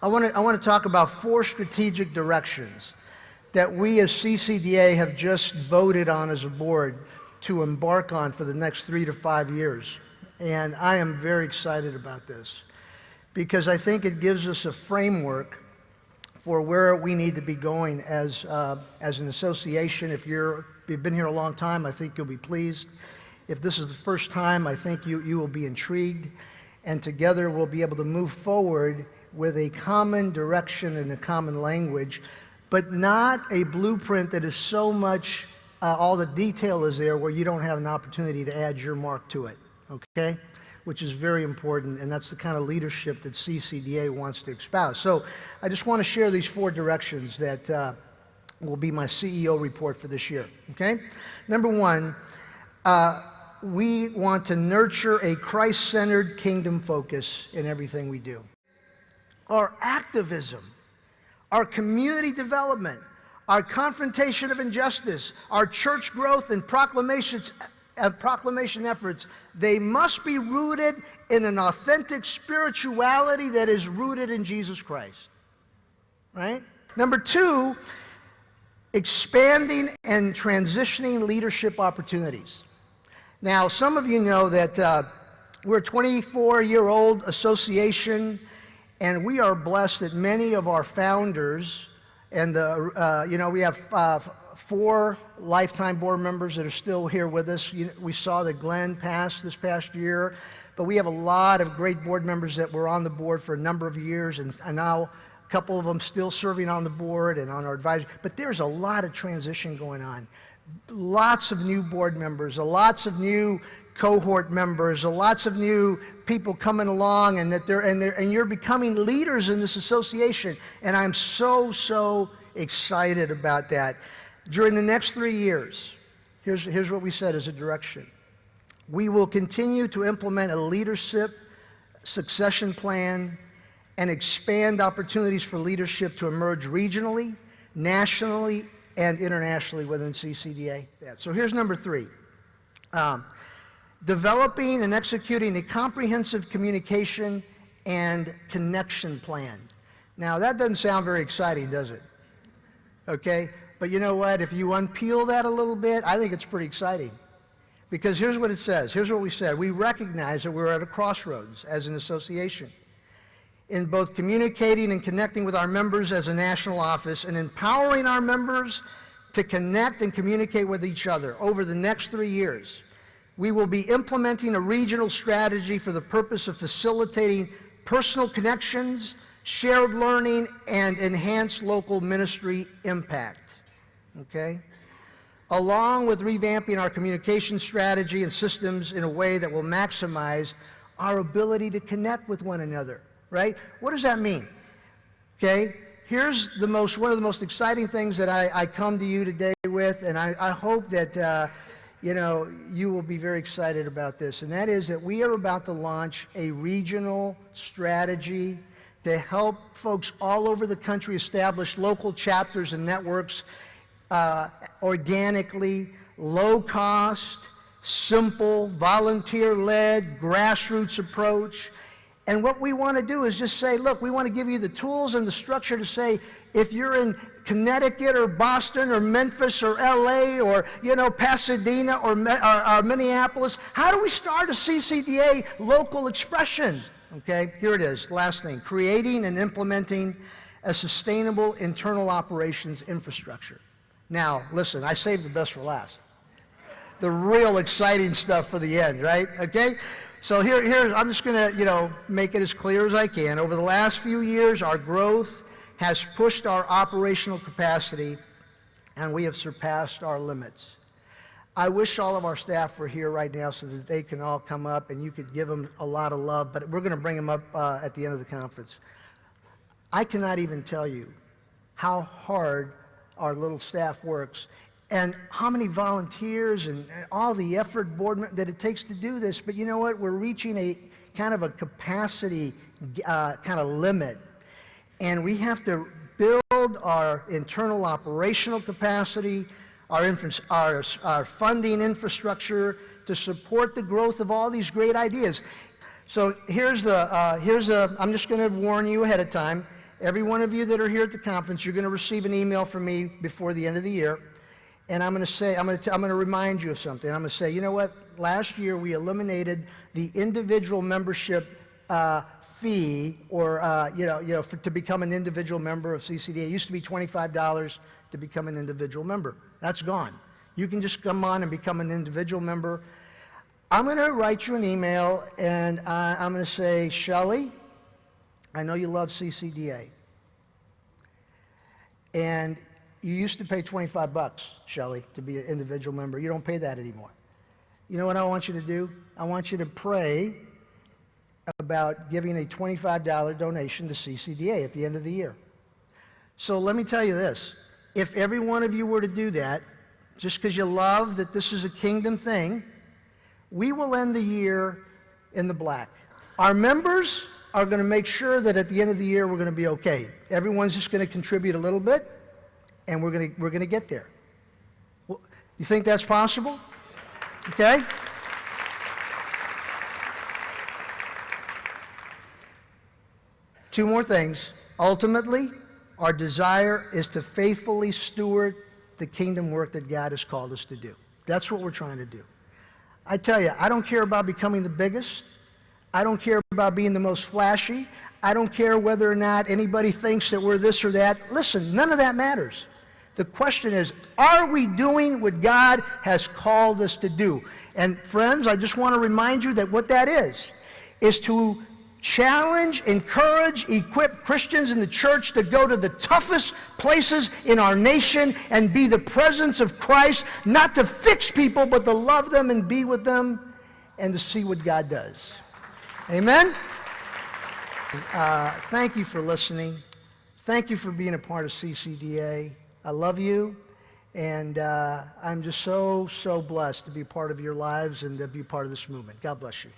I want to talk about 4 strategic directions that we as CCDA have just voted on as a board to embark on for the next 3 to 5 years. And I am very excited about this because I think it gives us a framework for where we need to be going as an association. If you've been here a long time, I think you'll be pleased. If this is the first time, I think you will be intrigued. And together we'll be able to move forward with a common direction and a common language, but not a blueprint that is so much, all the detail is there where you don't have an opportunity to add your mark to it, okay? Which is very important, and that's the kind of leadership that CCDA wants to espouse. So I just want to share these 4 directions that will be my CEO report for this year, okay? Number 1, we want to nurture a Christ-centered kingdom focus in everything we do. Our activism, our community development, our confrontation of injustice, our church growth and proclamation efforts, they must be rooted in an authentic spirituality that is rooted in Jesus Christ, right? Number 2, expanding and transitioning leadership opportunities. Now, some of you know that we're a 24-year-old association, and we are blessed that many of our founders, and we have 4 lifetime board members that are still here with us. We saw that Glenn passed this past year, but we have a lot of great board members that were on the board for a number of years, and now a couple of them still serving on the board and on our advisory. But there's a lot of transition going on. Lots of new board members, lots of new cohort members, lots of new people coming along, and you're becoming leaders in this association, and I'm so excited about that. During the next 3 years, here's what we said as a direction. We will continue to implement a leadership succession plan and expand opportunities for leadership to emerge regionally, nationally, and internationally within CCDA. So here's number 3. Developing and executing a comprehensive communication and connection plan. Now, that doesn't sound very exciting, does it? Okay? But you know what? If you unpeel that a little bit, I think it's pretty exciting. Because here's what it says. Here's what we said. We recognize that we're at a crossroads as an association in both communicating and connecting with our members as a national office and empowering our members to connect and communicate with each other. Over the next 3 years, we will be implementing a regional strategy for the purpose of facilitating personal connections, shared learning, and enhanced local ministry impact, okay? Along with revamping our communication strategy and systems in a way that will maximize our ability to connect with one another, right? What does that mean? Okay, here's one of the most exciting things that I come to you today with, and I hope that you will be very excited about this, and that is that we are about to launch a regional strategy to help folks all over the country establish local chapters and networks organically, low cost, simple, volunteer-led, grassroots approach. And what we want to do is just say, look, we want to give you the tools and the structure to say, if you're in Connecticut or Boston or Memphis or LA or Pasadena or Minneapolis, how do we start a CCDA local expression? Okay, here it is. Last thing, creating and implementing a sustainable internal operations infrastructure. Now, listen, I saved the best for last. The real exciting stuff for the end, right? Okay? So here I'm just going to, make it as clear as I can. Over the last few years, our growth has pushed our operational capacity, and we have surpassed our limits. I wish all of our staff were here right now so that they can all come up and you could give them a lot of love, but we're going to bring them up at the end of the conference. I cannot even tell you how hard our little staff works and how many volunteers and all the effort that it takes to do this. But you know what? We're reaching a kind of a capacity kind of limit. And we have to build our internal operational capacity, our funding infrastructure to support the growth of all these great ideas. So I'm just going to warn you ahead of time. every one of you that are here at the conference, you're going to receive an email from me before the end of the year. And I'm going to remind you of something. I'm going to say, you know what? Last year we eliminated the individual membership fee, or to become an individual member of CCDA. It used to be $25 to become an individual member. That's gone. You can just come on and become an individual member. I'm going to write you an email, and I'm going to say, Shelley, I know you love CCDA, and you used to pay $25, Shelley, to be an individual member. You don't pay that anymore. You know what I want you to do? I want you to pray about giving a $25 donation to CCDA at the end of the year. So let me tell you this. If every one of you were to do that, just because you love that this is a kingdom thing, we will end the year in the black. Our members are going to make sure that at the end of the year we're going to be okay. Everyone's just going to contribute a little bit, and we're going to get there. Well, you think that's possible? Okay? Two more things. Ultimately, our desire is to faithfully steward the kingdom work that God has called us to do. That's what we're trying to do. I tell you, I don't care about becoming the biggest. I don't care about being the most flashy. I don't care whether or not anybody thinks that we're this or that. Listen, none of that matters. The question is, are we doing what God has called us to do? And friends, I just want to remind you that what that is to challenge, encourage, equip Christians in the church to go to the toughest places in our nation and be the presence of Christ, not to fix people, but to love them and be with them and to see what God does. Amen? Thank you for listening. Thank you for being a part of CCDA. I love you, and I'm just so blessed to be part of your lives and to be part of this movement. God bless you.